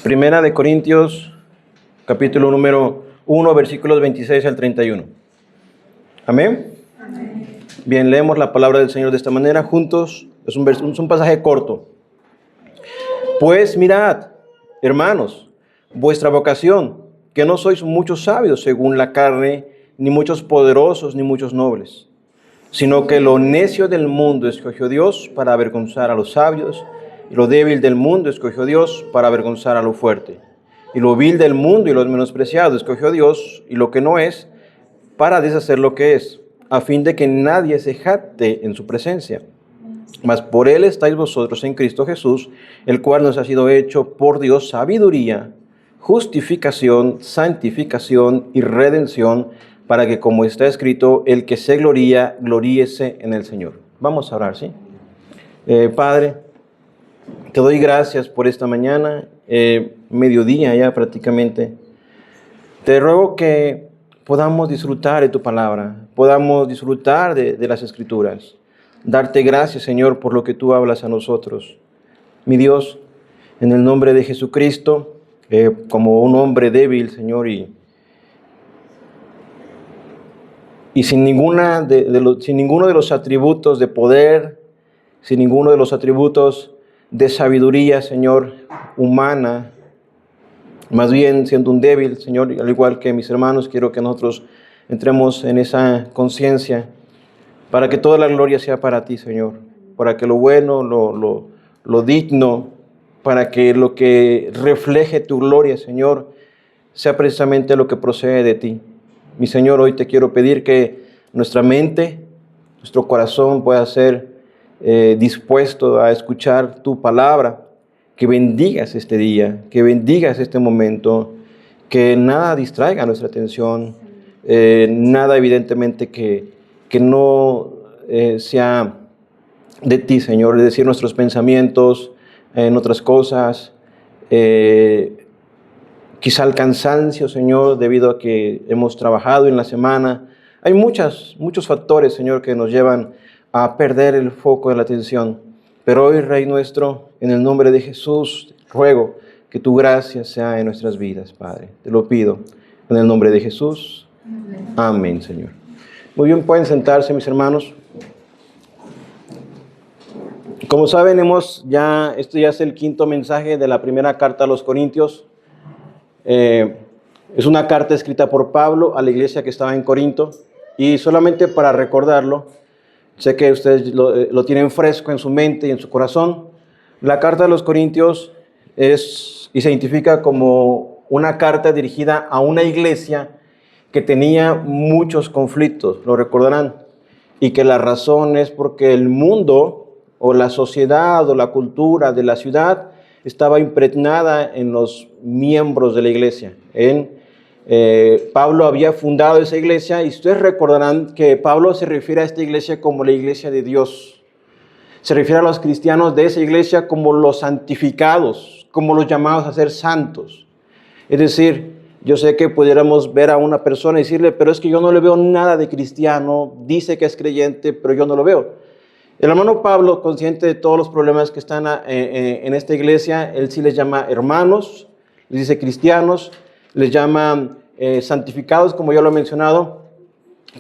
Primera de Corintios, capítulo número 1, versículos 26 al 31. ¿Amén? Amén. Bien, leemos la palabra del Señor de esta manera juntos. Es un pasaje corto. Pues mirad, hermanos, vuestra vocación, que no sois muchos sabios según la carne, ni muchos poderosos, ni muchos nobles, sino que lo necio del mundo escogió Dios para avergonzar a los sabios, y lo débil del mundo escogió Dios para avergonzar a lo fuerte. Y lo vil del mundo y lo menospreciado escogió Dios, y lo que no es, para deshacer lo que es, a fin de que nadie se jacte en su presencia. Mas por él estáis vosotros en Cristo Jesús, el cual nos ha sido hecho por Dios sabiduría, justificación, santificación y redención, para que, como está escrito, el que se gloría, gloríese en el Señor. Vamos a orar, ¿sí? Padre, te doy gracias por esta mañana, mediodía ya prácticamente. Te ruego que podamos disfrutar de tu palabra, podamos disfrutar de las Escrituras. Darte gracias, Señor, por lo que tú hablas a nosotros. Mi Dios, en el nombre de Jesucristo, como un hombre débil, Señor, y sin ninguno de los atributos de poder, sin ninguno de los atributos de sabiduría, Señor, humana, más bien siendo un débil, Señor, al igual que mis hermanos, quiero que nosotros entremos en esa conciencia para que toda la gloria sea para ti, Señor, para que lo bueno, lo digno, para que lo que refleje tu gloria, Señor, sea precisamente lo que procede de ti. Mi Señor, hoy te quiero pedir que nuestra mente, nuestro corazón pueda ser dispuesto a escuchar tu palabra, que bendigas este día, que bendigas este momento, que nada distraiga nuestra atención, nada evidentemente que no sea de ti, Señor, es decir, nuestros pensamientos en otras cosas, quizá el cansancio, Señor, debido a que hemos trabajado en la semana. Hay muchos factores, Señor, que nos llevan a perder el foco de la atención. Pero hoy, Rey nuestro, en el nombre de Jesús, ruego que tu gracia sea en nuestras vidas, Padre. Te lo pido en el nombre de Jesús. Amén, Señor. Muy bien, pueden sentarse, mis hermanos. Como saben, esto ya es el quinto mensaje de la primera carta a los Corintios. Es una carta escrita por Pablo a la iglesia que estaba en Corinto. Y solamente para recordarlo, sé que ustedes lo tienen fresco en su mente y en su corazón. La carta de los Corintios es y se identifica como una carta dirigida a una iglesia que tenía muchos conflictos, lo recordarán, y que la razón es porque el mundo o la sociedad o la cultura de la ciudad estaba impregnada en los miembros de la iglesia. Pablo había fundado esa iglesia y ustedes recordarán que Pablo se refiere a esta iglesia como la iglesia de Dios. Se refiere a los cristianos de esa iglesia como los santificados, como los llamados a ser santos. Es decir, yo sé que pudiéramos ver a una persona y decirle, pero es que yo no le veo nada de cristiano, dice que es creyente, pero yo no lo veo. El hermano Pablo, consciente de todos los problemas que están en esta iglesia, él sí les llama hermanos, les dice cristianos, les llama santificados, como ya lo he mencionado,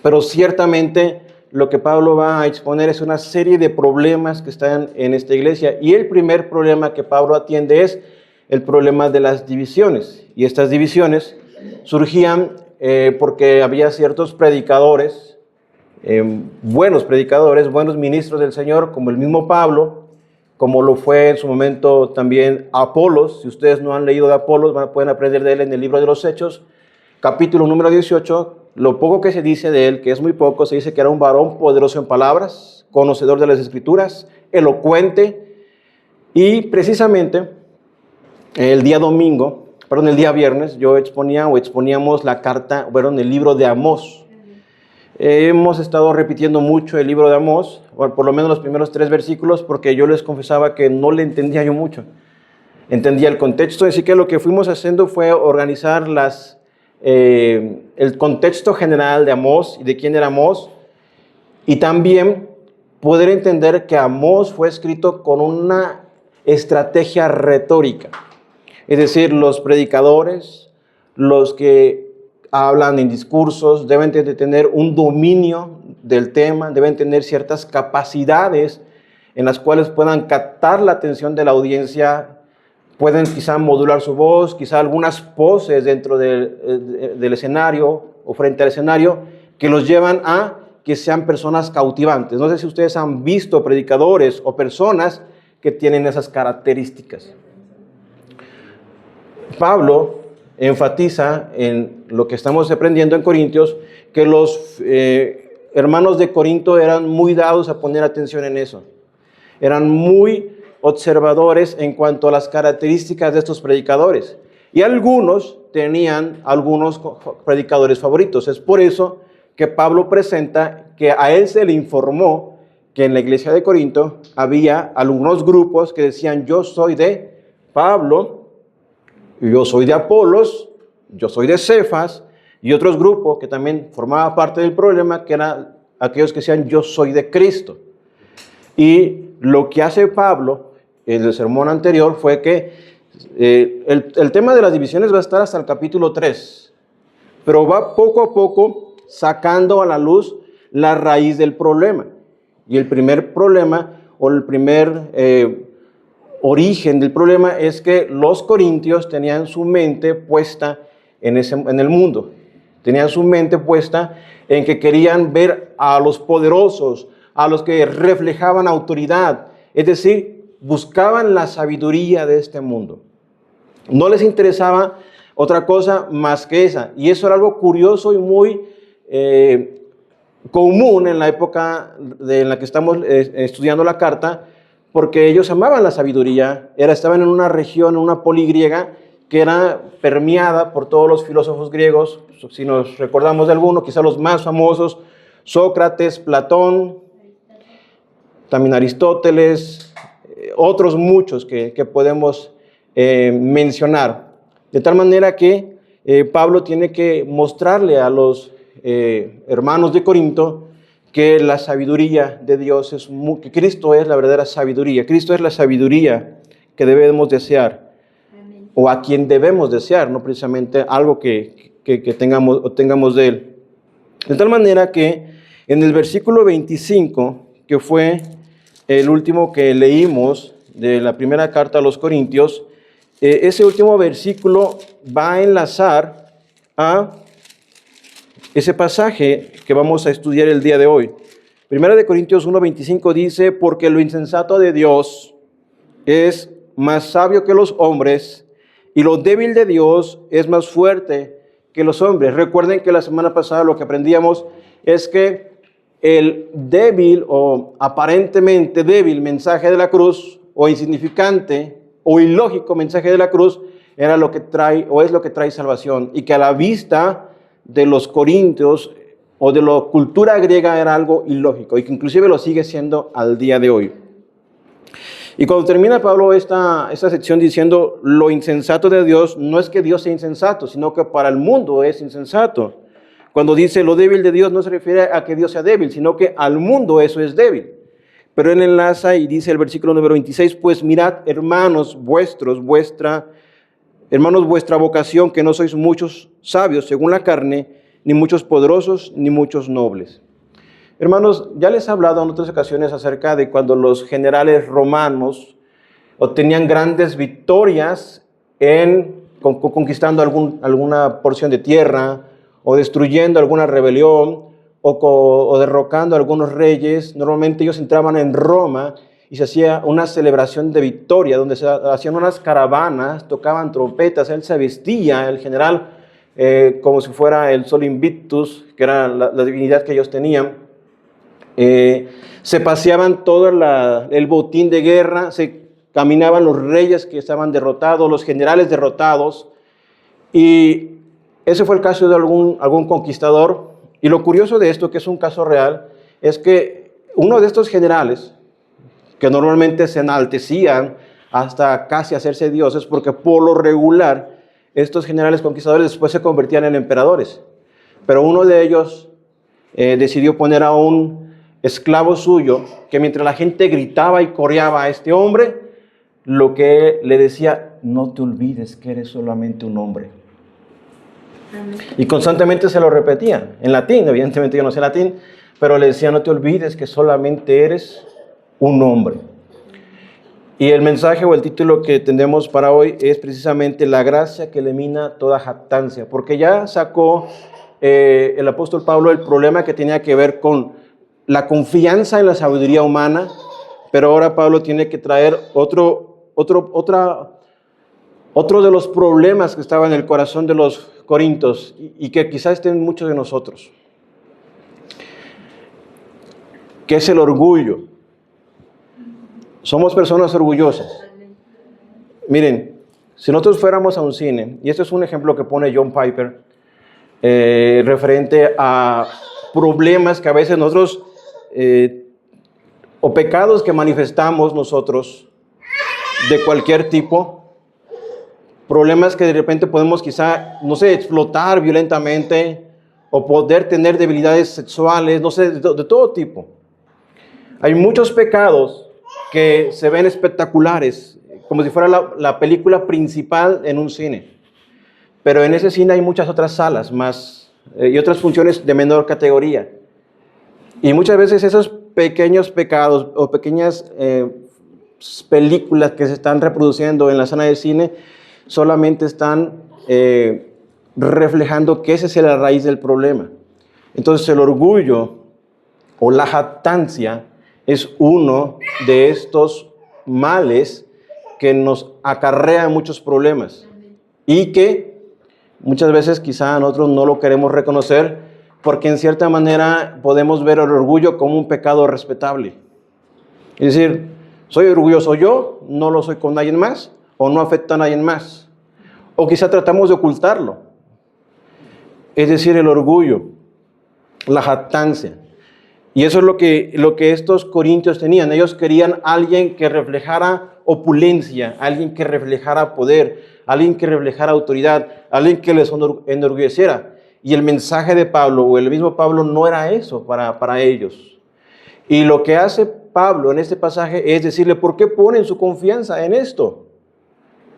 pero ciertamente lo que Pablo va a exponer es una serie de problemas que están en esta iglesia. Y el primer problema que Pablo atiende es el problema de las divisiones. Y estas divisiones surgían porque había ciertos predicadores, buenos predicadores, buenos ministros del Señor, como el mismo Pablo, como lo fue en su momento también Apolos. Si ustedes no han leído de Apolos, pueden aprender de él en el libro de los Hechos, capítulo número 18. Lo poco que se dice de él, que es muy poco, se dice que era un varón poderoso en palabras, conocedor de las Escrituras, elocuente, y precisamente el día viernes, exponíamos la carta, el libro de Amós. Hemos estado repitiendo mucho el libro de Amós, por lo menos los primeros 3 versículos, porque yo les confesaba que no le entendía yo mucho. Entendía el contexto, así que lo que fuimos haciendo fue organizar el contexto general de Amós y de quién era Amós, y también poder entender que Amós fue escrito con una estrategia retórica. Es decir, los predicadores, los que hablan en discursos, deben de tener un dominio del tema, deben tener ciertas capacidades en las cuales puedan captar la atención de la audiencia, pueden quizá modular su voz, quizá algunas poses dentro del escenario o frente al escenario que los llevan a que sean personas cautivantes. No sé si ustedes han visto predicadores o personas que tienen esas características. Pablo enfatiza en lo que estamos aprendiendo en Corintios, que los hermanos de Corinto eran muy dados a poner atención en eso. Eran muy observadores en cuanto a las características de estos predicadores. Y algunos tenían algunos predicadores favoritos. Es por eso que Pablo presenta que a él se le informó que en la iglesia de Corinto había algunos grupos que decían: yo soy de Pablo, yo soy de Apolos, yo soy de Cefas, y otros grupos que también formaban parte del problema, que eran aquellos que decían: yo soy de Cristo. Y lo que hace Pablo en el sermón anterior fue que el tema de las divisiones va a estar hasta el capítulo 3, pero va poco a poco sacando a la luz la raíz del problema. Y el primer problema, o el primer origen del problema, es que los corintios tenían su mente puesta en el mundo. Tenían su mente puesta en que querían ver a los poderosos, a los que reflejaban autoridad. Es decir, buscaban la sabiduría de este mundo. No les interesaba otra cosa más que esa. Y eso era algo curioso y muy común en la época en la que estamos estudiando la carta, porque ellos amaban la sabiduría. Estaban en una región, en una poligriega, que era permeada por todos los filósofos griegos. Si nos recordamos de alguno, quizá los más famosos: Sócrates, Platón, también Aristóteles, otros muchos que podemos mencionar. De tal manera que Pablo tiene que mostrarle a los hermanos de Corinto que la sabiduría de Dios que Cristo es la verdadera sabiduría. Cristo es la sabiduría que debemos desear, o a quien debemos desear, no precisamente algo que tengamos de Él. De tal manera que en el versículo 25, que fue el último que leímos de la primera carta a los Corintios, ese último versículo va a enlazar a ese pasaje que vamos a estudiar el día de hoy. Primera de Corintios 1:25 dice: porque lo insensato de Dios es más sabio que los hombres, y lo débil de Dios es más fuerte que los hombres. Recuerden que la semana pasada lo que aprendíamos es que el débil o aparentemente débil mensaje de la cruz, o insignificante o ilógico mensaje de la cruz, era lo que trae, o es lo que trae salvación, y que a la vista de los corintios o de la cultura griega era algo ilógico, y que inclusive lo sigue siendo al día de hoy. Y cuando termina Pablo esta sección diciendo lo insensato de Dios, no es que Dios sea insensato, sino que para el mundo es insensato. Cuando dice lo débil de Dios, no se refiere a que Dios sea débil, sino que al mundo eso es débil. Pero él enlaza y dice el versículo número 26, pues mirad, hermanos vuestra vocación, que no sois muchos sabios según la carne, ni muchos poderosos, ni muchos nobles. Hermanos, ya les he hablado en otras ocasiones acerca de cuando los generales romanos obtenían grandes victorias conquistando alguna porción de tierra, o destruyendo alguna rebelión, o derrocando a algunos reyes. Normalmente ellos entraban en Roma y se hacía una celebración de victoria, donde se hacían unas caravanas, tocaban trompetas, él se vestía, el general, como si fuera el Sol Invictus, que era la divinidad que ellos tenían. Se paseaban todo el botín de guerra, se caminaban los reyes que estaban derrotados, los generales derrotados, y ese fue el caso de algún conquistador. Y lo curioso de esto, que es un caso real, es que uno de estos generales, que normalmente se enaltecían hasta casi hacerse dioses, porque por lo regular estos generales conquistadores después se convertían en emperadores, pero uno de ellos decidió poner a un esclavo suyo, que mientras la gente gritaba y coreaba a este hombre, lo que le decía: no te olvides que eres solamente un hombre. Amén. Y constantemente se lo repetía, en latín, evidentemente yo no sé latín, pero le decía: no te olvides que solamente eres un hombre. Y el mensaje o el título que tenemos para hoy es precisamente la gracia que elimina toda jactancia, porque ya sacó el apóstol Pablo el problema que tenía que ver con la confianza en la sabiduría humana, pero ahora Pablo tiene que traer otro de los problemas que estaba en el corazón de los corintios y que quizás estén muchos de nosotros, que es el orgullo. Somos personas orgullosas. Miren, si nosotros fuéramos a un cine, y este es un ejemplo que pone John Piper, referente a problemas que a veces nosotros, o pecados que manifestamos nosotros, de cualquier tipo, problemas que de repente podemos quizá, no sé, explotar violentamente, o poder tener debilidades sexuales, no sé, de todo tipo. Hay muchos pecados que se ven espectaculares, como si fuera la película principal en un cine. Pero en ese cine hay muchas otras salas más y otras funciones de menor categoría. Y muchas veces esos pequeños pecados o pequeñas películas que se están reproduciendo en la sala de cine solamente están reflejando que esa es la raíz del problema. Entonces el orgullo o la jactancia es uno de estos males que nos acarrea muchos problemas y que muchas veces quizá nosotros no lo queremos reconocer porque en cierta manera podemos ver el orgullo como un pecado respetable. Es decir, soy orgulloso yo, no lo soy con nadie más o no afecta a nadie más. O quizá tratamos de ocultarlo. Es decir, el orgullo, la jactancia. Y eso es lo que estos corintios tenían. Ellos querían alguien que reflejara opulencia, alguien que reflejara poder, alguien que reflejara autoridad, alguien que les enorgulleciera. Y el mensaje de Pablo, o el mismo Pablo, no era eso para ellos. Y lo que hace Pablo en este pasaje es decirle: ¿por qué ponen su confianza en esto?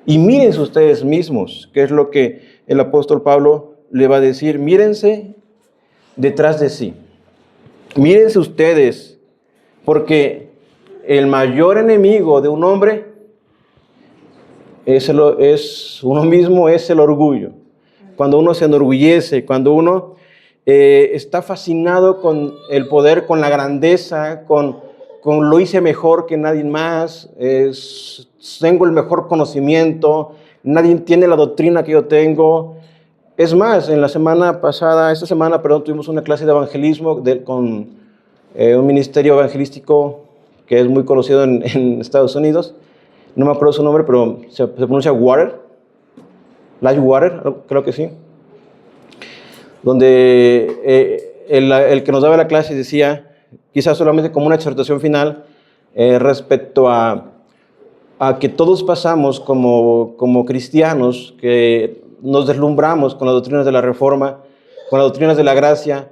Y mírense ustedes mismos, que es lo que el apóstol Pablo le va a decir. Mírense detrás de sí. Mírense ustedes, porque el mayor enemigo de un hombre es uno mismo, es el orgullo. Cuando uno se enorgullece, cuando uno está fascinado con el poder, con la grandeza, con lo hice mejor que nadie más, tengo el mejor conocimiento, nadie tiene la doctrina que yo tengo. Es más, esta semana, tuvimos una clase de evangelismo con un ministerio evangelístico que es muy conocido en Estados Unidos. No me acuerdo su nombre, pero se pronuncia Life Water, creo que sí. Donde el que nos daba la clase decía, quizás solamente como una exhortación final, respecto a que todos pasamos como cristianos, que nos deslumbramos con las doctrinas de la Reforma, con las doctrinas de la gracia,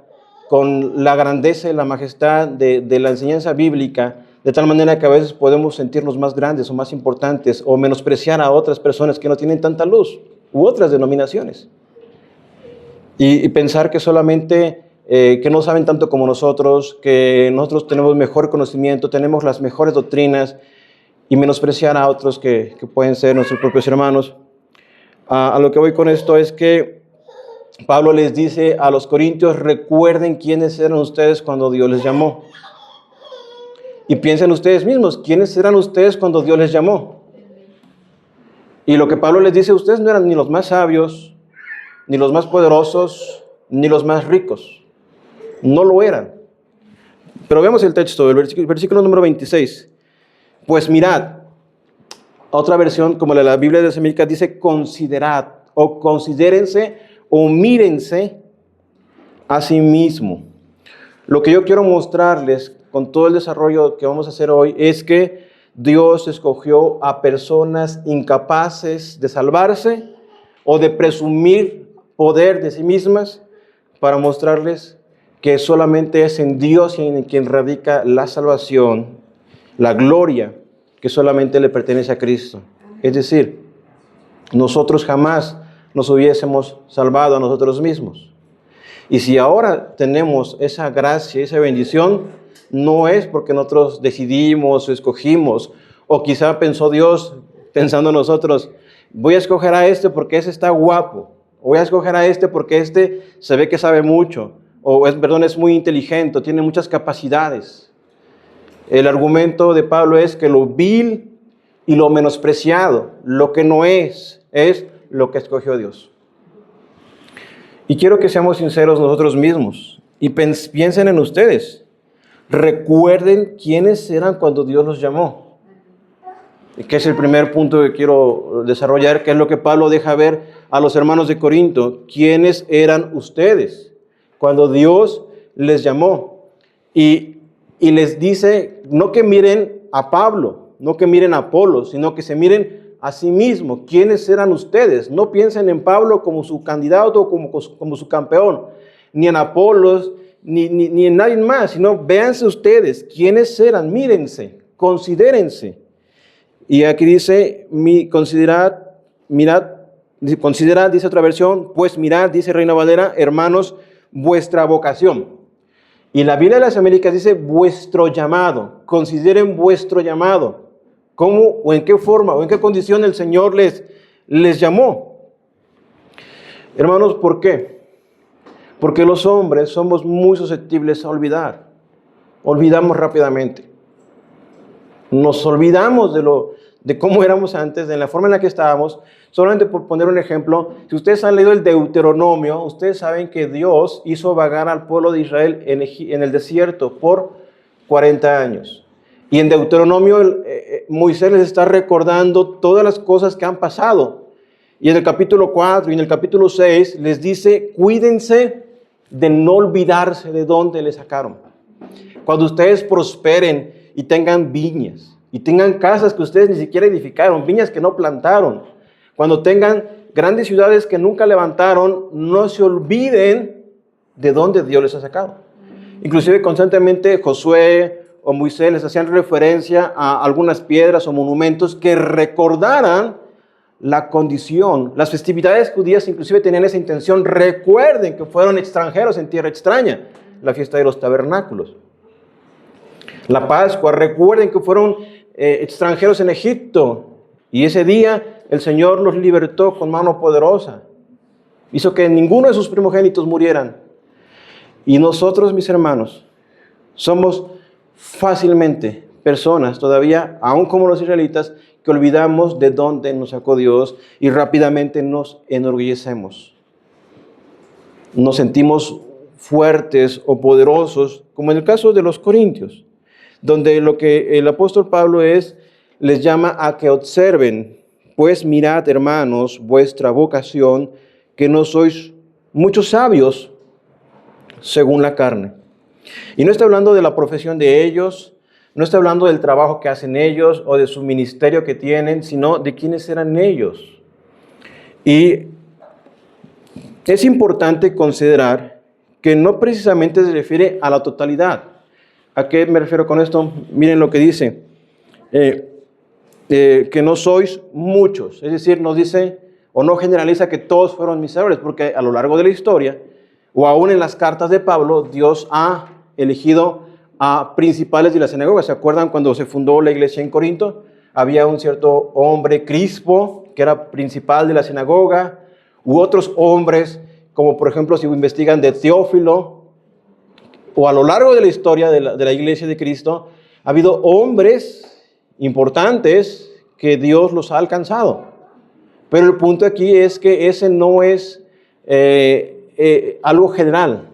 con la grandeza y la majestad de la enseñanza bíblica, de tal manera que a veces podemos sentirnos más grandes o más importantes o menospreciar a otras personas que no tienen tanta luz u otras denominaciones. Y pensar que solamente que no saben tanto como nosotros, que nosotros tenemos mejor conocimiento, tenemos las mejores doctrinas, y menospreciar a otros que pueden ser nuestros propios hermanos. A lo que voy con esto es que Pablo les dice a los corintios: recuerden quiénes eran ustedes cuando Dios les llamó. Y piensen ustedes mismos, ¿quiénes eran ustedes cuando Dios les llamó? Y lo que Pablo les dice: ustedes no eran ni los más sabios, ni los más poderosos, ni los más ricos. No lo eran. Pero vemos el texto, el versículo número 26. Pues mirad, otra versión como la Biblia de las Américas dice: considerad, o considérense, o mírense a sí mismo. Lo que yo quiero mostrarles con todo el desarrollo que vamos a hacer hoy es que Dios escogió a personas incapaces de salvarse o de presumir poder de sí mismas para mostrarles que solamente es en Dios en quien radica la salvación, la gloria que solamente le pertenece a Cristo. Es decir, nosotros jamás nos hubiésemos salvado a nosotros mismos. Y si ahora tenemos esa gracia, esa bendición, no es porque nosotros decidimos o escogimos, o quizá pensó Dios, pensando nosotros, voy a escoger a este porque ese está guapo, o voy a escoger a este porque este se ve que sabe mucho, o es muy inteligente, tiene muchas capacidades. El argumento de Pablo es que lo vil y lo menospreciado, lo que no es lo que escogió Dios. Y quiero que seamos sinceros nosotros mismos y piensen en ustedes. Recuerden quiénes eran cuando Dios los llamó. Y que es el primer punto que quiero desarrollar, que es lo que Pablo deja ver a los hermanos de Corinto. ¿Quiénes eran ustedes cuando Dios les llamó? Y les dice, no que miren a Pablo, no que miren a Apolo, sino que se miren a sí mismos. ¿Quiénes eran ustedes? No piensen en Pablo como su candidato o como su campeón, ni en Apolos, ni en nadie más, sino véanse ustedes, ¿quiénes eran? Mírense, considérense. Y aquí dice, considerad, dice otra versión, pues mirad, dice Reina Valera, hermanos, vuestra vocación. Y la Biblia de las Américas dice vuestro llamado, consideren vuestro llamado. ¿Cómo o en qué forma o en qué condición el Señor les llamó? Hermanos, ¿por qué? Porque los hombres somos muy susceptibles a olvidar. Olvidamos rápidamente. Nos olvidamos de cómo éramos antes, de la forma en la que estábamos. Solamente por poner un ejemplo, si ustedes han leído el Deuteronomio, ustedes saben que Dios hizo vagar al pueblo de Israel en el desierto por 40 años. Y en Deuteronomio Moisés les está recordando todas las cosas que han pasado. Y en el capítulo 4 y en el capítulo 6 les dice, cuídense de no olvidarse de dónde les sacaron. Cuando ustedes prosperen y tengan viñas, y tengan casas que ustedes ni siquiera edificaron, viñas que no plantaron, cuando tengan grandes ciudades que nunca levantaron, no se olviden de dónde Dios les ha sacado. Inclusive constantemente Josué o Moisés les hacían referencia a algunas piedras o monumentos que recordaran la condición. Las festividades judías inclusive tenían esa intención. Recuerden que fueron extranjeros en tierra extraña. La fiesta de los tabernáculos. La Pascua, recuerden que fueron extranjeros en Egipto. Y ese día el Señor los libertó con mano poderosa. Hizo que ninguno de sus primogénitos murieran. Y nosotros, mis hermanos, somos fácilmente personas todavía, aún como los israelitas, que olvidamos de dónde nos sacó Dios y rápidamente nos enorgullecemos. Nos sentimos fuertes o poderosos, como en el caso de los corintios, donde lo que el apóstol Pablo les llama a que observen, pues mirad, hermanos, vuestra vocación, que no sois muchos sabios según la carne. Y no está hablando de la profesión de ellos, no está hablando del trabajo que hacen ellos o de su ministerio que tienen, sino de quiénes eran ellos. Y es importante considerar que no precisamente se refiere a la totalidad. ¿A qué me refiero con esto? Miren lo que dice, que no sois muchos, es decir, nos dice o no generaliza que todos fueron miserables, porque a lo largo de la historia, o aún en las cartas de Pablo, Dios ha elegido a principales de la sinagoga. ¿Se acuerdan cuando se fundó la iglesia en Corinto? Había un cierto hombre, Crispo, que era principal de la sinagoga, u otros hombres, como por ejemplo si investigan de Teófilo, o a lo largo de la historia de la iglesia de Cristo, ha habido hombres importantes que Dios los ha alcanzado. Pero el punto aquí es que ese no es algo general.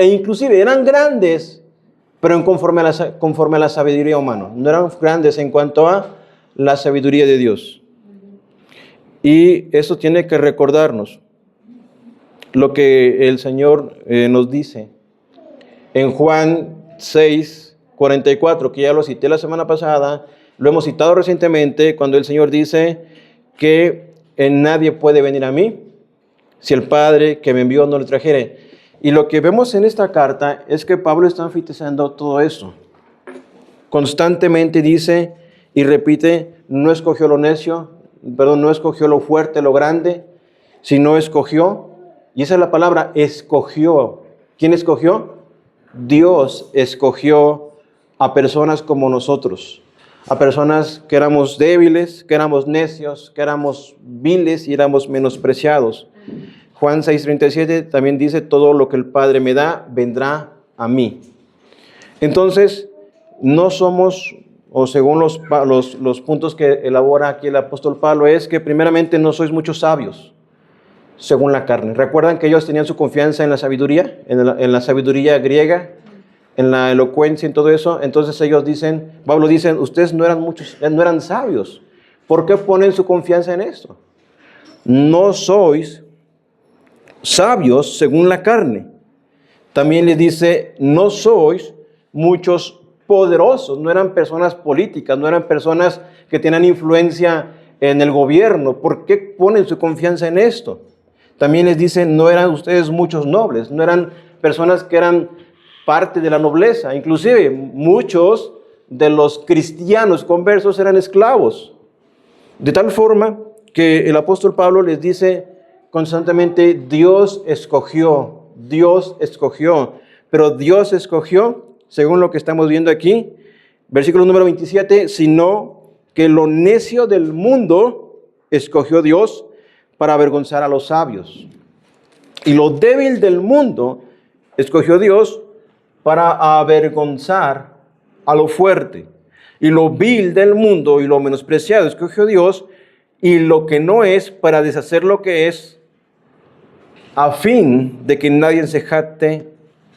Inclusive eran grandes, pero conforme a la sabiduría humana. No eran grandes en cuanto a la sabiduría de Dios. Y eso tiene que recordarnos lo que el Señor nos dice en Juan 6:44, que ya lo cité la semana pasada, lo hemos citado recientemente, cuando el Señor dice que nadie puede venir a mí si el Padre que me envió no le trajere. Y lo que vemos en esta carta es que Pablo está enfatizando todo eso. constantemente dice y repite, no escogió lo necio, perdón, no escogió lo fuerte, lo grande, sino escogió, y esa es la palabra, escogió. ¿Quién escogió? Dios escogió a personas como nosotros, a personas que éramos débiles, que éramos necios, que éramos viles y éramos menospreciados. Juan 6:37 también dice, todo lo que el Padre me da, vendrá a mí. Entonces, no somos, o según los puntos que elabora aquí el apóstol Pablo, es que primeramente no sois muchos sabios, según la carne. ¿Recuerdan que ellos tenían su confianza en la sabiduría, en la sabiduría griega, en la elocuencia, en todo eso? Entonces ellos dicen, Pablo dice, ustedes no eran sabios. ¿Por qué ponen su confianza en esto? No sois sabios según la carne. También le dice, no sois muchos poderosos, no eran personas políticas, no eran personas que tenían influencia en el gobierno. ¿Por qué ponen su confianza en esto? También les dice, no eran ustedes muchos nobles, no eran personas que eran parte de la nobleza. Inclusive muchos de los cristianos conversos eran esclavos. De tal forma que el apóstol Pablo les dice constantemente, Dios escogió, pero Dios escogió, según lo que estamos viendo aquí, versículo número 27, sino que lo necio del mundo escogió Dios para avergonzar a los sabios. Y lo débil del mundo escogió Dios para avergonzar a lo fuerte. Y lo vil del mundo y lo menospreciado escogió Dios, y lo que no es para deshacer lo que es, a fin de que nadie se jacte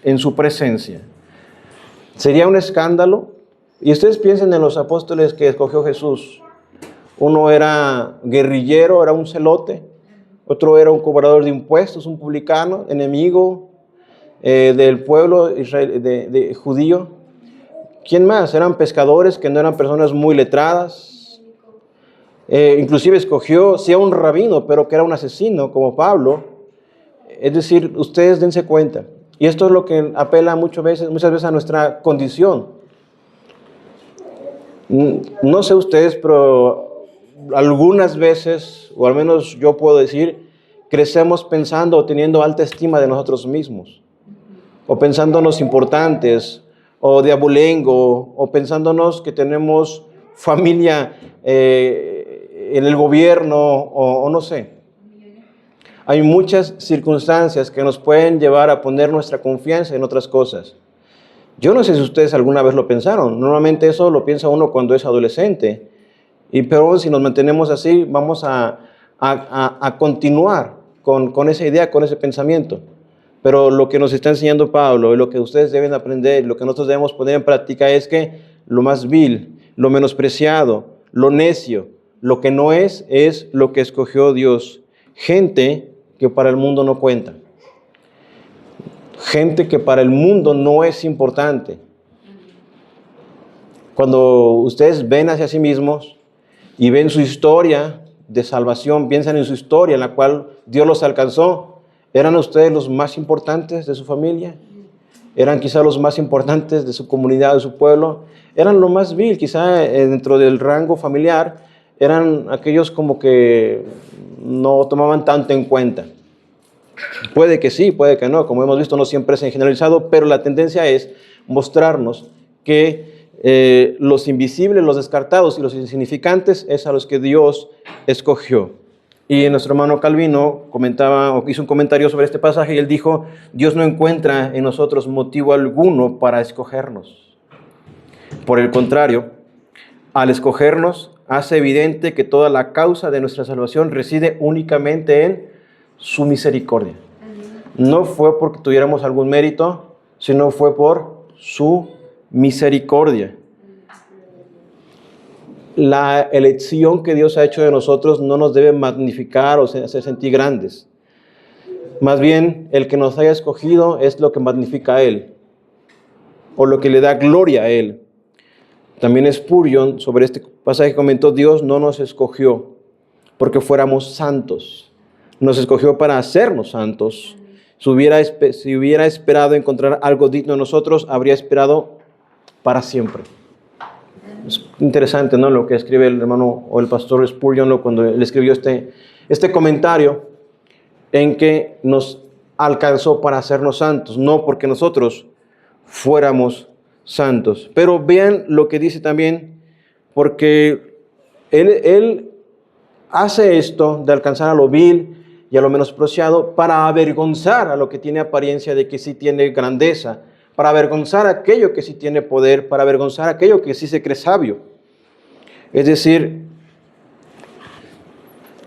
en su presencia. Sería un escándalo. Y ustedes piensen en los apóstoles que escogió Jesús. Uno era guerrillero, era un celote. Otro era un cobrador de impuestos, un publicano, enemigo del pueblo de judío. ¿Quién más? Eran pescadores que no eran personas muy letradas. Inclusive escogió, sí, a un rabino, pero que era un asesino, como Pablo. Es decir, ustedes dense cuenta. Y esto es lo que apela muchas veces a nuestra condición. No sé ustedes, pero algunas veces, o al menos yo puedo decir, crecemos pensando o teniendo alta estima de nosotros mismos. O pensándonos importantes, o de abolengo, o pensándonos que tenemos familia en el gobierno, o no sé. Hay muchas circunstancias que nos pueden llevar a poner nuestra confianza en otras cosas. Yo no sé si ustedes alguna vez lo pensaron. Normalmente eso lo piensa uno cuando es adolescente. Pero si nos mantenemos así, vamos a continuar con esa idea, con ese pensamiento. Pero lo que nos está enseñando Pablo y lo que ustedes deben aprender, lo que nosotros debemos poner en práctica es que lo más vil, lo menospreciado, lo necio, lo que no es lo que escogió Dios. Gente que para el mundo no cuenta. Gente que para el mundo no es importante. Cuando ustedes ven hacia sí mismos y ven su historia de salvación, piensan en su historia en la cual Dios los alcanzó, ¿eran ustedes los más importantes de su familia? ¿Eran quizá los más importantes de su comunidad, de su pueblo? ¿Eran lo más vil quizá dentro del rango familiar? Eran aquellos como que no tomaban tanto en cuenta. Puede que sí, puede que no. Como hemos visto, no siempre es generalizado, pero la tendencia es mostrarnos que los invisibles, los descartados y los insignificantes es a los que Dios escogió. Y nuestro hermano Calvino comentaba, o hizo un comentario sobre este pasaje, y él dijo, Dios no encuentra en nosotros motivo alguno para escogernos. Por el contrario, al escogernos, hace evidente que toda la causa de nuestra salvación reside únicamente en su misericordia. No fue porque tuviéramos algún mérito, sino fue por su misericordia. La elección que Dios ha hecho de nosotros no nos debe magnificar o hacer sentir grandes. Más bien, el que nos haya escogido es lo que magnifica a Él, o lo que le da gloria a Él. También Spurgeon, sobre este pasaje, comentó, Dios no nos escogió porque fuéramos santos. Nos escogió para hacernos santos. Si hubiera esperado encontrar algo digno en nosotros, habría esperado para siempre. Interesante, ¿no? Lo que escribe el hermano o el pastor Spurgeon, ¿no? Cuando él escribió este comentario en que nos alcanzó para hacernos santos, no porque nosotros fuéramos santos. Pero vean lo que dice también, porque él hace esto de alcanzar a lo vil y a lo menospreciado para avergonzar a lo que tiene apariencia de que sí tiene grandeza, para avergonzar a aquello que sí tiene poder, para avergonzar a aquello que sí se cree sabio. Es decir,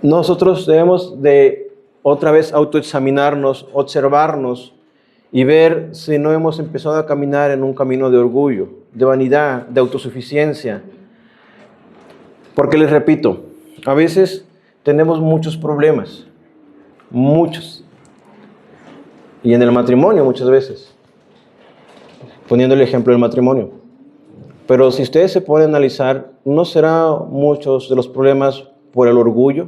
nosotros debemos de otra vez autoexaminarnos, observarnos y ver si no hemos empezado a caminar en un camino de orgullo, de vanidad, de autosuficiencia. Porque les repito, a veces tenemos muchos problemas, muchos. Y en el matrimonio muchas veces, poniendo el ejemplo del matrimonio. Pero si ustedes se pueden analizar, ¿no será muchos de los problemas por el orgullo?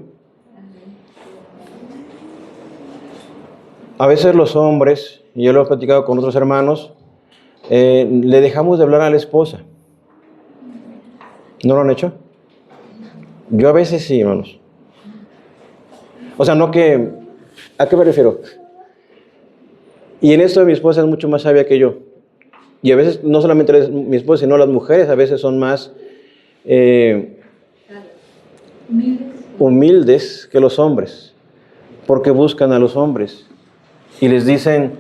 A veces los hombres, y yo lo he platicado con otros hermanos, le dejamos de hablar a la esposa. ¿No lo han hecho? Yo a veces sí, hermanos. O sea, no que... ¿A qué me refiero? Y en esto mi esposa es mucho más sabia que yo. Y a veces, no solamente mi esposa, sino las mujeres a veces son más humildes que los hombres. Porque buscan a los hombres. Y les dicen,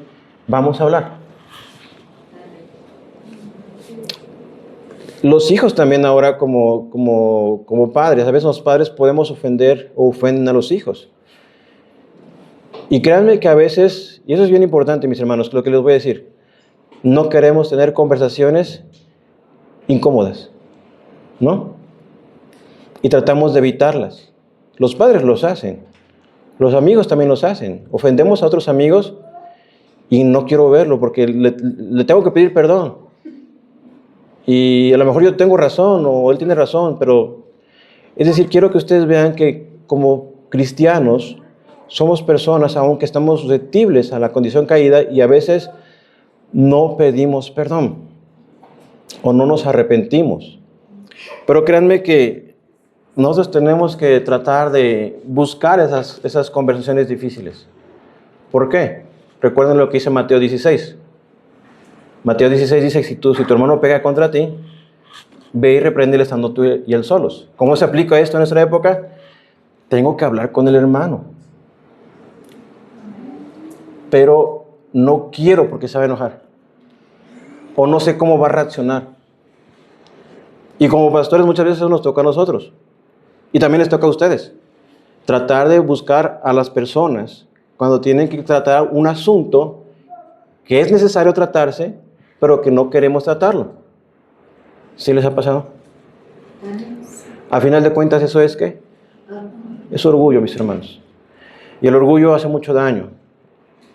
vamos a hablar. Los hijos también ahora como padres, a veces los padres podemos ofender o ofenden a los hijos. Y créanme que a veces, y eso es bien importante, mis hermanos, lo que les voy a decir, no queremos tener conversaciones incómodas, ¿no? Y tratamos de evitarlas. Los padres los hacen, los amigos también los hacen. Ofendemos a otros amigos y no quiero verlo porque le tengo que pedir perdón. Y a lo mejor yo tengo razón o él tiene razón, pero es decir, quiero que ustedes vean que como cristianos somos personas aún que estamos susceptibles a la condición caída y a veces no pedimos perdón o no nos arrepentimos. Pero créanme que nosotros tenemos que tratar de buscar esas conversaciones difíciles. ¿Por qué? Recuerden lo que dice Mateo 16. Mateo 16 dice, si tu hermano pega contra ti, ve y repréndele estando tú y él solos. ¿Cómo se aplica esto en nuestra época? Tengo que hablar con el hermano. Pero no quiero porque se va a enojar. O no sé cómo va a reaccionar. Y como pastores muchas veces nos toca a nosotros. Y también les toca a ustedes. Tratar de buscar a las personas cuando tienen que tratar un asunto que es necesario tratarse, pero que no queremos tratarlo. ¿Sí les ha pasado? A final de cuentas, ¿eso es qué? Es orgullo, mis hermanos. Y el orgullo hace mucho daño.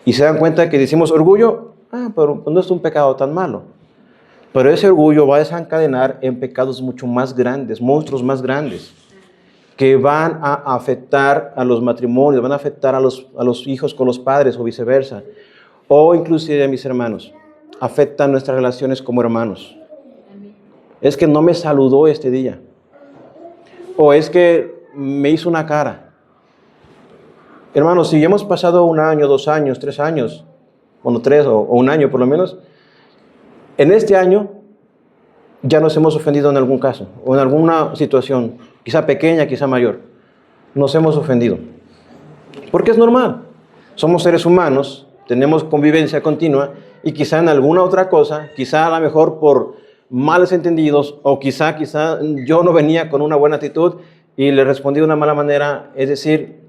Y se dan cuenta que decimos orgullo, pero no es un pecado tan malo. Pero ese orgullo va a desencadenar en pecados mucho más grandes, monstruos más grandes, que van a afectar a los matrimonios, van a afectar a los hijos con los padres o viceversa. O inclusive, mis hermanos, afectan nuestras relaciones como hermanos. Es que no me saludó este día. O es que me hizo una cara. Hermanos, si hemos pasado 1 año, 2 años, 3 años, bueno, 3 o 1 año por lo menos, en este año ya nos hemos ofendido en algún caso, o en alguna situación, quizá pequeña, quizá mayor. Nos hemos ofendido. Porque es normal. Somos seres humanos, tenemos convivencia continua, y quizá en alguna otra cosa, quizá a lo mejor por malos entendidos, o quizá yo no venía con una buena actitud y le respondí de una mala manera. Es decir,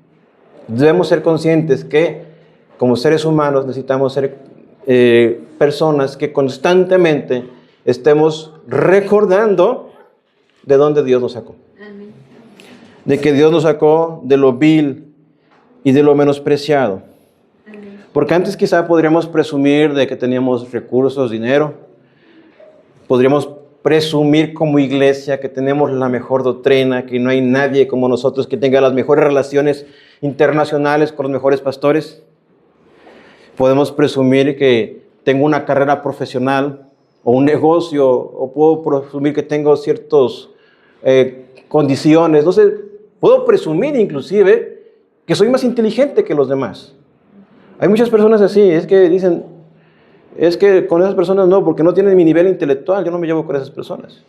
debemos ser conscientes que como seres humanos necesitamos ser personas que constantemente estemos recordando de dónde Dios nos sacó. Amén. De que Dios nos sacó de lo vil y de lo menospreciado. Amén. Porque antes quizá podríamos presumir de que teníamos recursos, dinero. Podríamos presumir como iglesia que tenemos la mejor doctrina, que no hay nadie como nosotros que tenga las mejores relaciones internacionales con los mejores pastores. Podemos presumir que tengo una carrera profesional o un negocio, o puedo presumir que tengo ciertos condiciones. No sé, puedo presumir inclusive que soy más inteligente que los demás. Hay muchas personas así, es que dicen, es que con esas personas no, porque no tienen mi nivel intelectual, yo no me llevo con esas personas.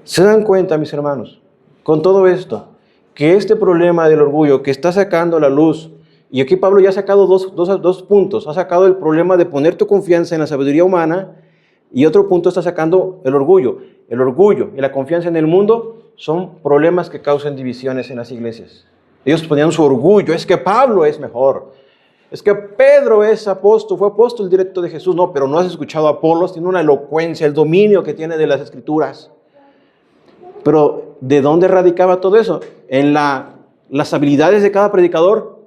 ¿Se dan cuenta, mis hermanos, con todo esto, que este problema del orgullo que está sacando a la luz, y aquí Pablo ya ha sacado dos puntos, ha sacado el problema de poner tu confianza en la sabiduría humana, y otro punto está sacando el orgullo. El orgullo y la confianza en el mundo son problemas que causan divisiones en las iglesias. Ellos ponían su orgullo, es que Pablo es mejor, es que Pedro es apóstol, fue apóstol directo de Jesús. No, pero no has escuchado a Apolos, tiene una elocuencia, el dominio que tiene de las Escrituras. Pero ¿de dónde radicaba todo eso? ¿En las habilidades de cada predicador?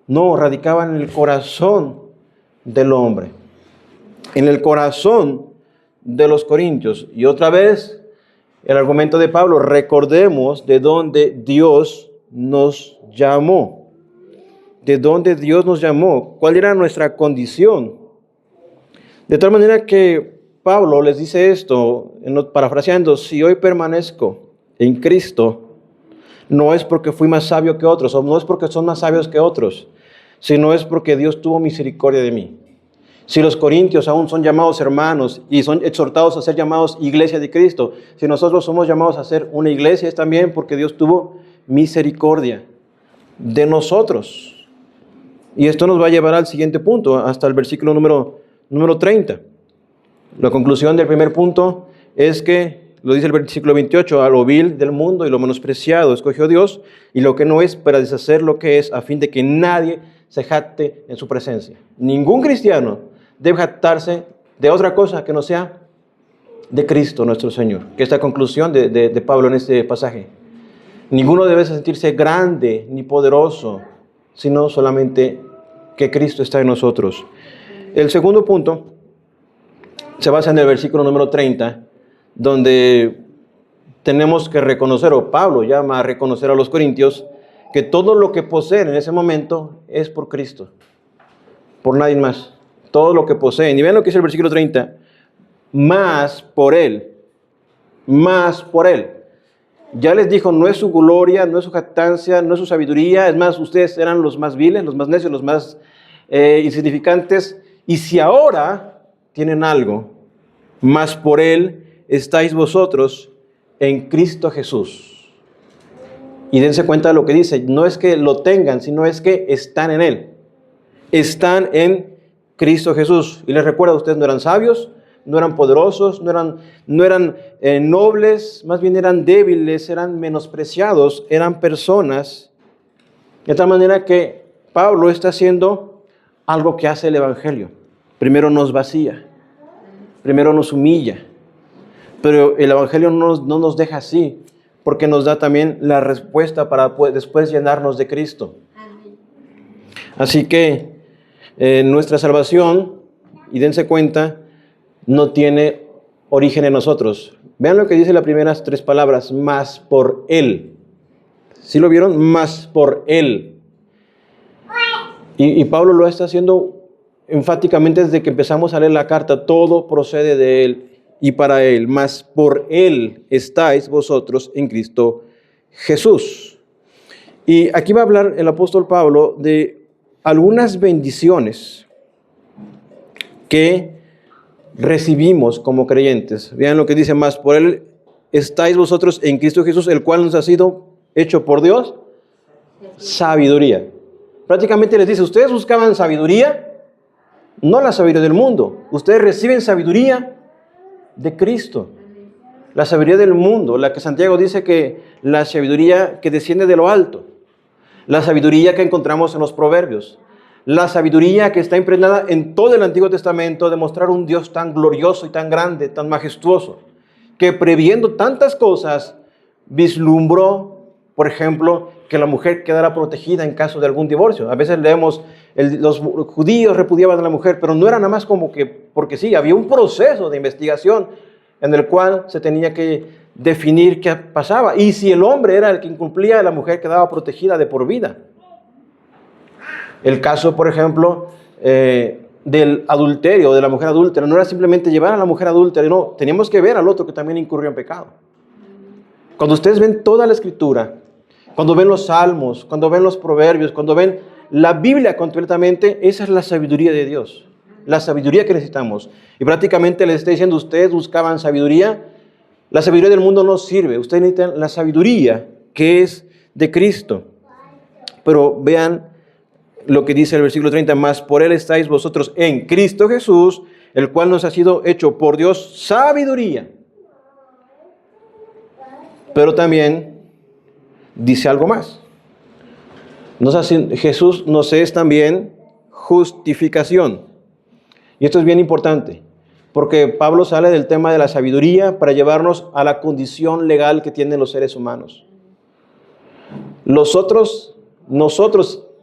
No, radicaba en el corazón del hombre, en el corazón de los corintios. Y otra vez, el argumento de Pablo, recordemos de dónde Dios nos llamó. De dónde Dios nos llamó, cuál era nuestra condición. De tal manera que Pablo les dice esto, parafraseando, si hoy permanezco en Cristo, no es porque fui más sabio que otros, o no es porque son más sabios que otros, sino es porque Dios tuvo misericordia de mí. Si los corintios aún son llamados hermanos y son exhortados a ser llamados iglesia de Cristo, si nosotros somos llamados a ser una iglesia, es también porque Dios tuvo misericordia de nosotros. Y esto nos va a llevar al siguiente punto, hasta el versículo número 30. La conclusión del primer punto es que, lo dice el versículo 28, a lo vil del mundo y lo menospreciado escogió Dios, y lo que no es para deshacer lo que es, a fin de que nadie se jacte en su presencia. Ningún cristiano debe jactarse de otra cosa que no sea de Cristo nuestro Señor, que es la conclusión de Pablo en este pasaje. Ninguno debe sentirse grande ni poderoso, sino solamente que Cristo está en nosotros. El segundo punto se basa en el versículo número 30, donde tenemos que reconocer, o Pablo llama a reconocer a los corintios, que todo lo que poseen en ese momento es por Cristo, por nadie más. Todo lo que poseen. Y vean lo que dice el versículo 30, más por Él, más por Él. Ya les dijo, no es su gloria, no es su jactancia, no es su sabiduría. Es más, ustedes eran los más viles, los más necios, los más insignificantes. Y si ahora tienen algo, más por Él estáis vosotros en Cristo Jesús. Y dense cuenta de lo que dice. No es que lo tengan, sino es que están en Él. Están en Cristo Jesús. Y les recuerdo, ustedes no eran sabios, no eran poderosos, no eran nobles, más bien eran débiles, eran menospreciados, eran personas. De tal manera que Pablo está haciendo algo que hace el Evangelio. Primero nos vacía, primero nos humilla, pero el Evangelio no nos deja así, porque nos da también la respuesta para después llenarnos de Cristo. Así que nuestra salvación, y dense cuenta, no tiene origen en nosotros. Vean lo que dice las primeras tres palabras, más por Él. ¿Sí lo vieron? Más por Él. Y Pablo lo está haciendo enfáticamente desde que empezamos a leer la carta. Todo procede de Él y para Él. Más por Él estáis vosotros en Cristo Jesús. Y aquí va a hablar el apóstol Pablo de algunas bendiciones que recibimos como creyentes. Vean lo que dice, más por Él estáis vosotros en Cristo Jesús, el cual nos ha sido hecho por Dios sabiduría. Prácticamente les dice, ustedes buscaban sabiduría, no la sabiduría del mundo. Ustedes reciben sabiduría de Cristo. La sabiduría del mundo, la que Santiago dice que la sabiduría que desciende de lo alto. La sabiduría que encontramos en los proverbios. La sabiduría que está impregnada en todo el Antiguo Testamento de mostrar un Dios tan glorioso y tan grande, tan majestuoso, que previendo tantas cosas, vislumbró, por ejemplo, que la mujer quedara protegida en caso de algún divorcio. A veces leemos, los judíos repudiaban a la mujer, pero no era nada más como que, porque sí, había un proceso de investigación en el cual se tenía que definir qué pasaba. Y si el hombre era el que incumplía, la mujer quedaba protegida de por vida. El caso, por ejemplo, del adulterio, de la mujer adúltera, no era simplemente llevar a la mujer adúltera, no, teníamos que ver al otro que también incurrió en pecado. Cuando ustedes ven toda la Escritura, cuando ven los Salmos, cuando ven los Proverbios, cuando ven la Biblia completamente, esa es la sabiduría de Dios. La sabiduría que necesitamos. Y prácticamente les está diciendo, ustedes buscaban sabiduría. La sabiduría del mundo no sirve. Ustedes necesitan la sabiduría que es de Cristo. Pero vean lo que dice el versículo 30. Más por Él estáis vosotros en Cristo Jesús, el cual nos ha sido hecho por Dios sabiduría. Pero también dice algo más. Jesús nos es también justificación. Y esto es bien importante, porque Pablo sale del tema de la sabiduría para llevarnos a la condición legal que tienen los seres humanos. Nosotros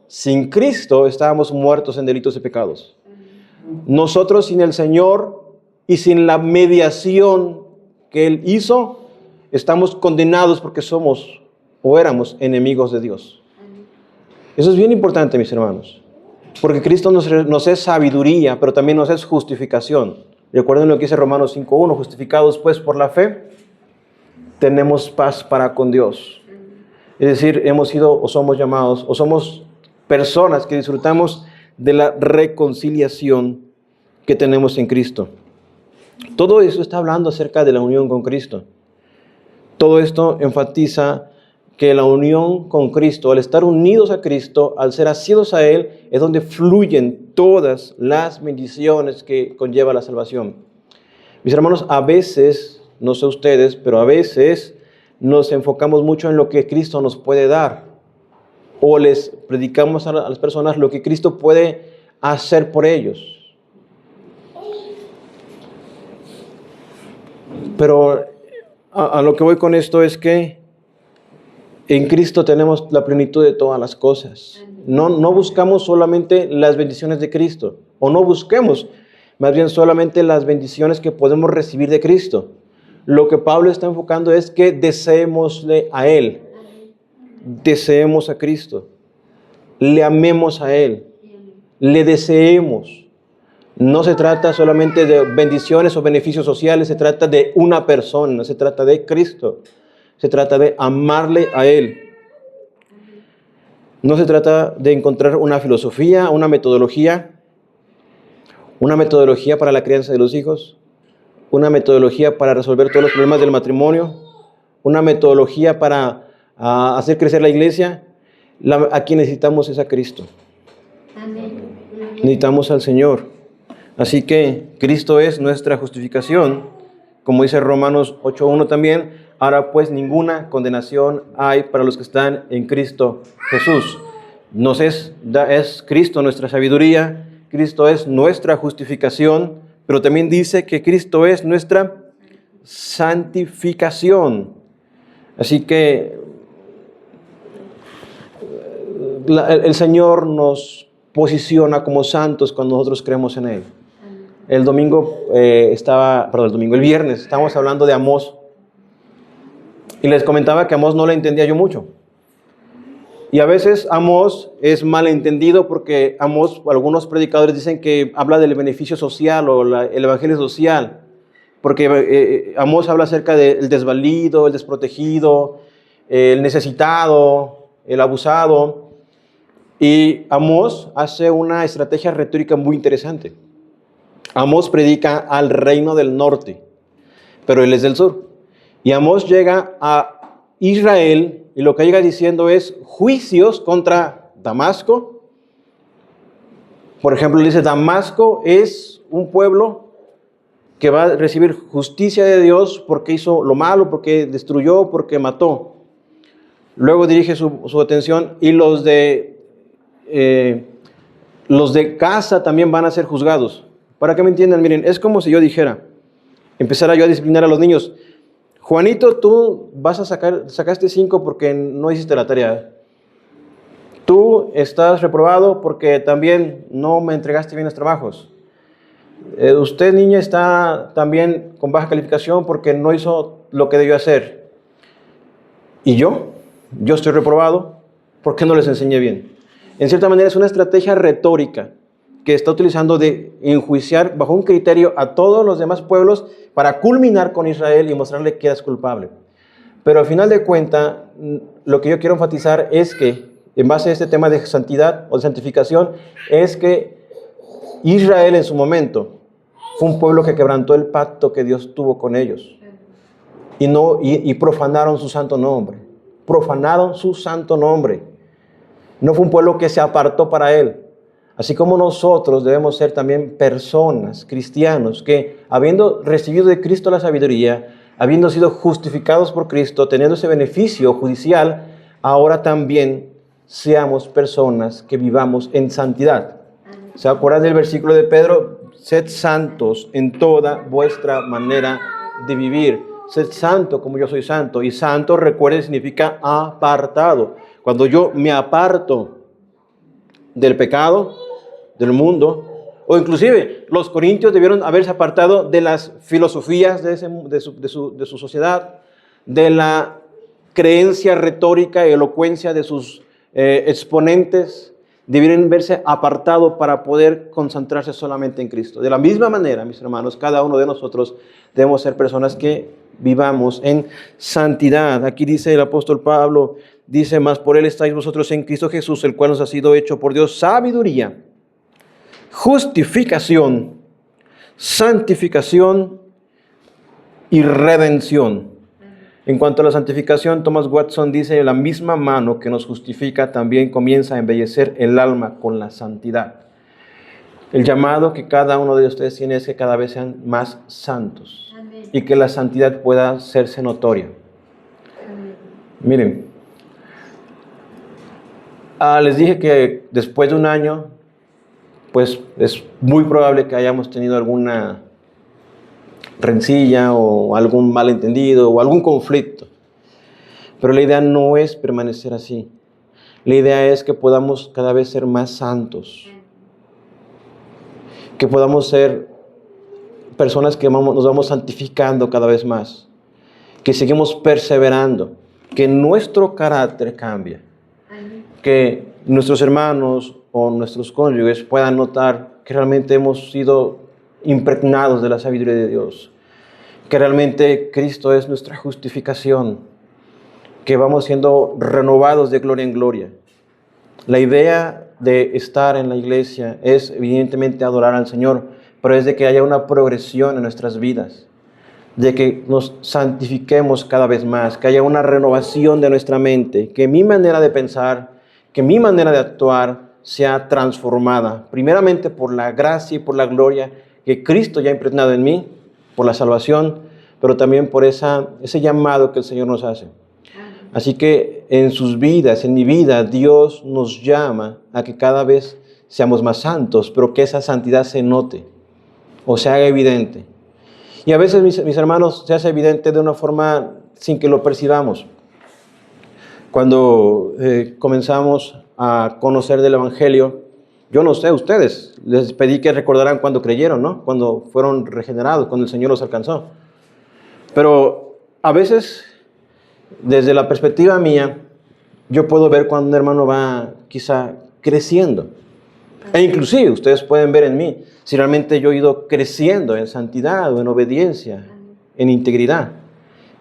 sin Cristo estábamos muertos en delitos y pecados. Nosotros sin el Señor y sin la mediación que Él hizo, estamos condenados porque somos o éramos enemigos de Dios. Eso es bien importante, mis hermanos. Porque Cristo nos es sabiduría, pero también nos es justificación. Recuerden lo que dice Romanos 5:1, justificados pues por la fe, tenemos paz para con Dios. Es decir, hemos sido o somos llamados, o somos personas que disfrutamos de la reconciliación que tenemos en Cristo. Todo eso está hablando acerca de la unión con Cristo. Todo esto enfatiza que la unión con Cristo, al estar unidos a Cristo, al ser asidos a Él, es donde fluyen todas las bendiciones que conlleva la salvación. Mis hermanos, a veces, no sé ustedes, pero a veces nos enfocamos mucho en lo que Cristo nos puede dar, o les predicamos a las personas lo que Cristo puede hacer por ellos. Pero a lo que voy con esto es que en Cristo tenemos la plenitud de todas las cosas. No buscamos solamente las bendiciones de Cristo, o no busquemos más bien solamente las bendiciones que podemos recibir de Cristo. Lo que Pablo está enfocando es que deseémosle a Él, deseemos a Cristo, le amemos a Él, le deseemos. No se trata solamente de bendiciones o beneficios sociales, se trata de una persona, se trata de Cristo. Se trata de amarle a Él. No se trata de encontrar una filosofía, una metodología para la crianza de los hijos, una metodología para resolver todos los problemas del matrimonio, una metodología para hacer crecer la iglesia. A quien necesitamos es a Cristo. Amén. Necesitamos al Señor. Así que Cristo es nuestra justificación, como dice Romanos 8:1 también. Ahora pues ninguna condenación hay para los que están en Cristo Jesús. Es Cristo nuestra sabiduría, Cristo es nuestra justificación, pero también dice que Cristo es nuestra santificación. Así que el Señor nos posiciona como santos cuando nosotros creemos en Él. El viernes estábamos hablando de Amós. Y les comentaba que Amós no le entendía yo mucho. Y a veces Amós es malentendido porque Amós, algunos predicadores dicen que habla del beneficio social o el evangelio social. Porque Amós habla acerca del desvalido, el desprotegido, el necesitado, el abusado. Y Amós hace una estrategia retórica muy interesante. Amós predica al reino del norte, pero él es del sur. Y Amós llega a Israel y lo que llega diciendo es juicios contra Damasco. Por ejemplo, dice, Damasco es un pueblo que va a recibir justicia de Dios porque hizo lo malo, porque destruyó, porque mató. Luego dirige su atención y los de casa también van a ser juzgados. Para que me entiendan, miren, es como si yo dijera, empezara yo a disciplinar a los niños. Juanito, tú sacaste 5 porque no hiciste la tarea. Tú estás reprobado porque también no me entregaste bien los trabajos. Usted, niña, está también con baja calificación porque no hizo lo que debió hacer. Y yo estoy reprobado porque no les enseñé bien. En cierta manera es una estrategia retórica que está utilizando de enjuiciar bajo un criterio a todos los demás pueblos para culminar con Israel y mostrarle que es culpable. Pero al final de cuentas, lo que yo quiero enfatizar es que, en base a este tema de santidad o de santificación, es que Israel en su momento fue un pueblo que quebrantó el pacto que Dios tuvo con ellos. Y profanaron su santo nombre. Profanaron su santo nombre. No fue un pueblo que se apartó para Él. Así como nosotros debemos ser también personas, cristianos, que habiendo recibido de Cristo la sabiduría, habiendo sido justificados por Cristo, teniendo ese beneficio judicial, ahora también seamos personas que vivamos en santidad. ¿Se acuerdan del versículo de Pedro? Sed santos en toda vuestra manera de vivir. Sed santo como yo soy santo. Y santo, recuerden, significa apartado. Cuando yo me aparto del pecado, del mundo, o inclusive los corintios debieron haberse apartado de las filosofías de su sociedad, de la creencia retórica y elocuencia de sus exponentes, debieron verse apartados para poder concentrarse solamente en Cristo. De la misma manera, mis hermanos, cada uno de nosotros debemos ser personas que vivamos en santidad. Aquí dice el apóstol Pablo, dice, mas por Él estáis vosotros en Cristo Jesús, el cual nos ha sido hecho por Dios sabiduría, justificación, santificación y redención. En cuanto a la santificación, Thomas Watson dice, la misma mano que nos justifica también comienza a embellecer el alma con la santidad. El llamado que cada uno de ustedes tiene es que cada vez sean más santos. Amén. Y que la santidad pueda hacerse notoria. Amén. Miren, les dije que después de un año, pues es muy probable que hayamos tenido alguna rencilla o algún malentendido o algún conflicto. Pero la idea no es permanecer así. La idea es que podamos cada vez ser más santos. Que podamos ser personas que nos vamos santificando cada vez más. Que seguimos perseverando. Que nuestro carácter cambie. Que nuestros hermanos o nuestros cónyuges puedan notar que realmente hemos sido impregnados de la sabiduría de Dios, que realmente Cristo es nuestra justificación, que vamos siendo renovados de gloria en gloria. La idea de estar en la iglesia es evidentemente adorar al Señor, pero es de que haya una progresión en nuestras vidas, de que nos santifiquemos cada vez más, que haya una renovación de nuestra mente, que mi manera de pensar, que mi manera de actuar sea transformada, primeramente por la gracia y por la gloria que Cristo ya ha impregnado en mí, por la salvación, pero también por ese llamado que el Señor nos hace. Así que en sus vidas, en mi vida, Dios nos llama a que cada vez seamos más santos, pero que esa santidad se note o se haga evidente. Y a veces, mis hermanos, se hace evidente de una forma sin que lo percibamos. Cuando comenzamos a conocer del Evangelio, yo no sé, ustedes, les pedí que recordaran cuando creyeron, ¿no? Cuando fueron regenerados, cuando el Señor los alcanzó. Pero a veces, desde la perspectiva mía, yo puedo ver cuando un hermano va quizá creciendo. E inclusive ustedes pueden ver en mí si realmente yo he ido creciendo en santidad o en obediencia, en integridad.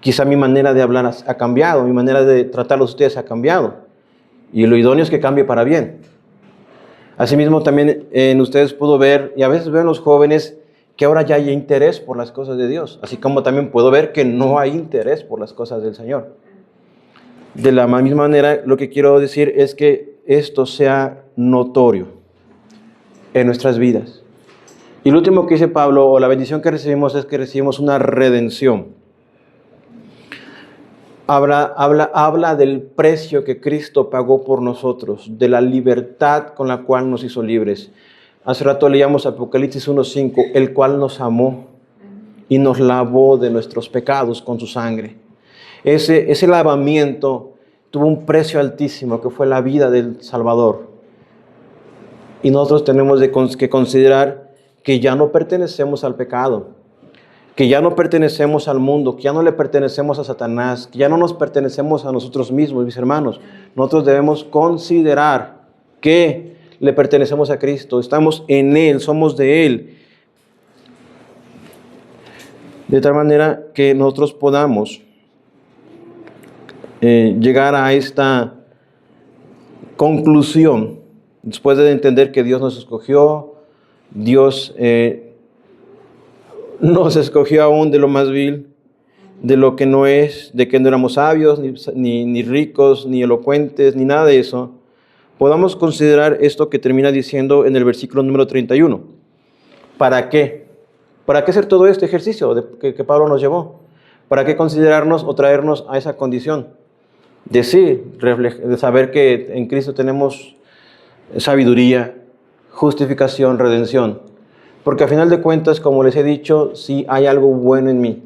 Quizá mi manera de hablar ha cambiado, mi manera de tratarlos a ustedes ha cambiado. Y lo idóneo es que cambie para bien. Asimismo, también en ustedes puedo ver, y a veces veo en los jóvenes, que ahora ya hay interés por las cosas de Dios. Así como también puedo ver que no hay interés por las cosas del Señor. De la misma manera, lo que quiero decir es que esto sea notorio en nuestras vidas. Y lo último que dice Pablo, o la bendición que recibimos, es que recibimos una redención. Habla del precio que Cristo pagó por nosotros, de la libertad con la cual nos hizo libres. Hace rato leíamos Apocalipsis 1:5, el cual nos amó y nos lavó de nuestros pecados con su sangre. Ese lavamiento tuvo un precio altísimo, que fue la vida del Salvador. Y nosotros tenemos que considerar que ya no pertenecemos al pecado, que ya no pertenecemos al mundo, que ya no le pertenecemos a Satanás, que ya no nos pertenecemos a nosotros mismos, mis hermanos. Nosotros debemos considerar que le pertenecemos a Cristo, estamos en Él, somos de Él. De tal manera que nosotros podamos llegar a esta conclusión, después de entender que Dios nos escogió, Dios nos escogió aún de lo más vil, de lo que no es, de que no éramos sabios, ni ricos, ni elocuentes, ni nada de eso, podamos considerar esto que termina diciendo en el versículo número 31. ¿Para qué? ¿Para qué hacer todo este ejercicio que Pablo nos llevó? ¿Para qué considerarnos o traernos a esa condición? De saber que en Cristo tenemos sabiduría, justificación, redención. Porque a final de cuentas, como les he dicho, si hay algo bueno en mí,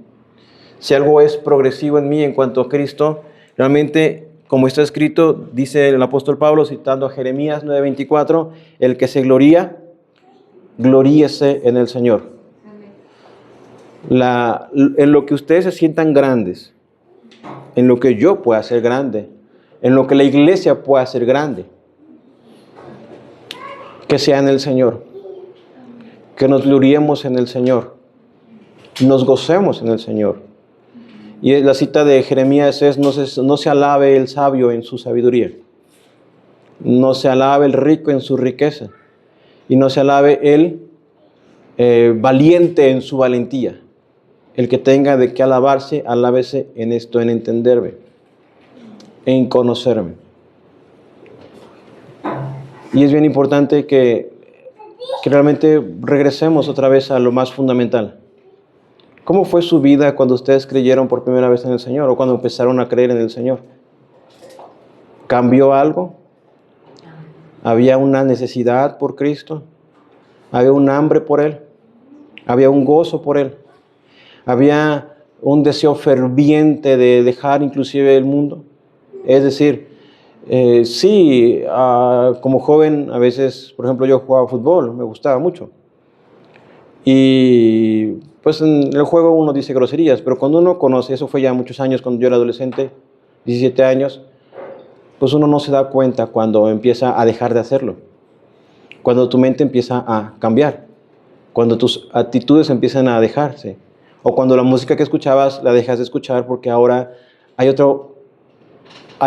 si algo es progresivo en mí en cuanto a Cristo, realmente, como está escrito, dice el apóstol Pablo, citando a Jeremías 9:24, el que se gloría, gloríese en el Señor. En lo que ustedes se sientan grandes, en lo que yo pueda ser grande, en lo que la iglesia pueda ser grande, que sea en el Señor, que nos gloriemos en el Señor, nos gocemos en el Señor. Y la cita de Jeremías es, no se alabe el sabio en su sabiduría, no se alabe el rico en su riqueza, y no se alabe el valiente en su valentía. El que tenga de qué alabarse, alábese en esto, en entenderme, en conocerme. Y es bien importante que realmente regresemos otra vez a lo más fundamental. ¿Cómo fue su vida cuando ustedes creyeron por primera vez en el Señor o cuando empezaron a creer en el Señor? ¿Cambió algo? ¿Había una necesidad por Cristo? ¿Había un hambre por Él? ¿Había un gozo por Él? ¿Había un deseo ferviente de dejar inclusive el mundo? Es decir, sí, como joven a veces, por ejemplo, yo jugaba fútbol, me gustaba mucho. Y pues en el juego uno dice groserías, pero cuando uno conoce, eso fue ya muchos años, cuando yo era adolescente, 17 años, pues uno no se da cuenta cuando empieza a dejar de hacerlo. Cuando tu mente empieza a cambiar, cuando tus actitudes empiezan a dejarse, o cuando la música que escuchabas la dejas de escuchar porque ahora hay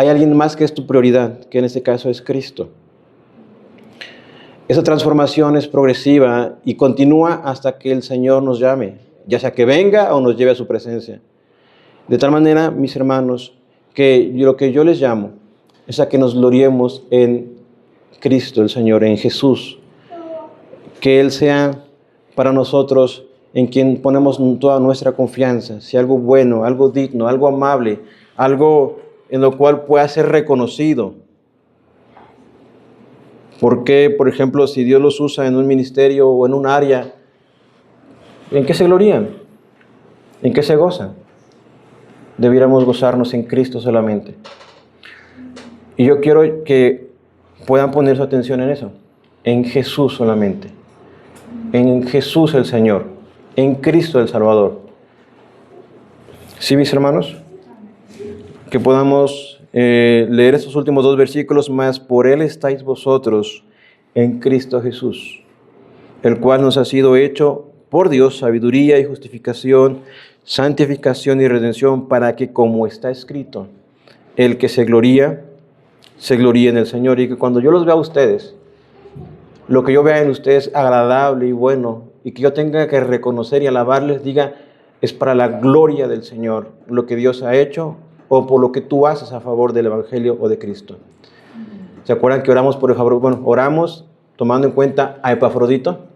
alguien más que es tu prioridad, que en este caso es Cristo. Esa transformación es progresiva y continúa hasta que el Señor nos llame, ya sea que venga o nos lleve a su presencia. De tal manera, mis hermanos, que lo que yo les llamo es a que nos gloriemos en Cristo el Señor, en Jesús. Que Él sea para nosotros en quien ponemos toda nuestra confianza, si algo bueno, algo digno, algo amable, algo en lo cual pueda ser reconocido. Porque, por ejemplo, si Dios los usa en un ministerio o en un área, ¿en qué se glorían? ¿En qué se gozan? Debiéramos gozarnos en Cristo solamente. Y yo quiero que puedan poner su atención en eso, en Jesús solamente, en Jesús el Señor, en Cristo el Salvador. ¿Sí, mis hermanos? Que podamos leer estos últimos dos versículos, más por Él estáis vosotros en Cristo Jesús, el cual nos ha sido hecho por Dios sabiduría y justificación, santificación y redención, para que, como está escrito, el que se gloría en el Señor. Y que cuando yo los vea a ustedes, lo que yo vea en ustedes agradable y bueno, y que yo tenga que reconocer y alabarles, diga, es para la gloria del Señor lo que Dios ha hecho, o por lo que tú haces a favor del Evangelio o de Cristo. ¿Se acuerdan que oramos por el favor? Bueno, oramos tomando en cuenta a Epafrodito.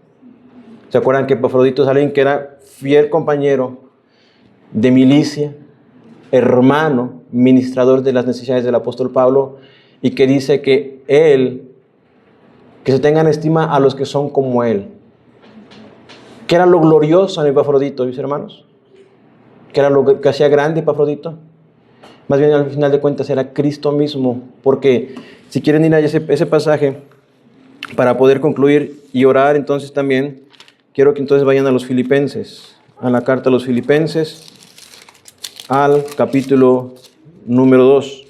¿Se acuerdan que Epafrodito es alguien que era fiel compañero de milicia, hermano, ministrador de las necesidades del apóstol Pablo, y que dice que que se tengan estima a los que son como él? ¿Qué era lo glorioso en Epafrodito, mis hermanos? ¿Qué era lo que hacía grande Epafrodito? Más bien, al final de cuentas, era Cristo mismo. Porque si quieren ir a ese pasaje para poder concluir y orar, entonces también quiero que entonces vayan a los Filipenses, a la carta a los Filipenses, al capítulo número 2,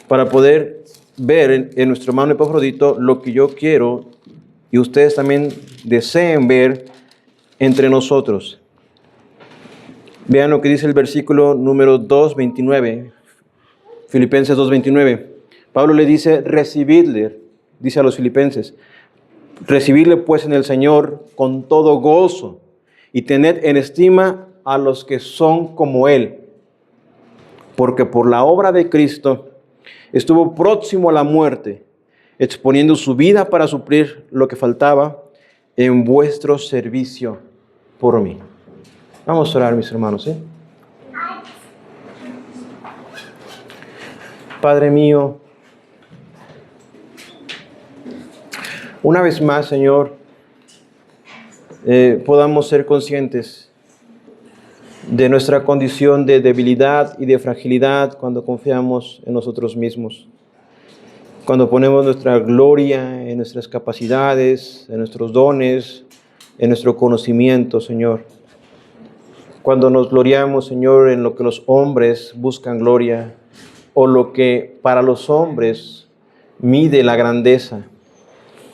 para poder ver en nuestro hermano Epafrodito lo que yo quiero y ustedes también deseen ver entre nosotros. Vean lo que dice el versículo número 2, 29. Filipenses 2:29. Pablo le dice, recibidle, dice a los filipenses, recibidle pues en el Señor con todo gozo y tened en estima a los que son como Él, porque por la obra de Cristo estuvo próximo a la muerte, exponiendo su vida para suplir lo que faltaba en vuestro servicio por mí. Vamos a orar, mis hermanos, ¿sí? Padre mío, una vez más, Señor, podamos ser conscientes de nuestra condición de debilidad y de fragilidad cuando confiamos en nosotros mismos. Cuando ponemos nuestra gloria en nuestras capacidades, en nuestros dones, en nuestro conocimiento, Señor. Cuando nos gloriamos, Señor, en lo que los hombres buscan gloria o lo que para los hombres mide la grandeza.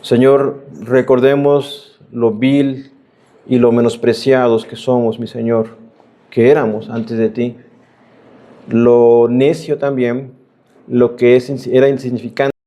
Señor, recordemos lo vil y lo menospreciados que somos, mi Señor, que éramos antes de ti. Lo necio también, lo que era insignificante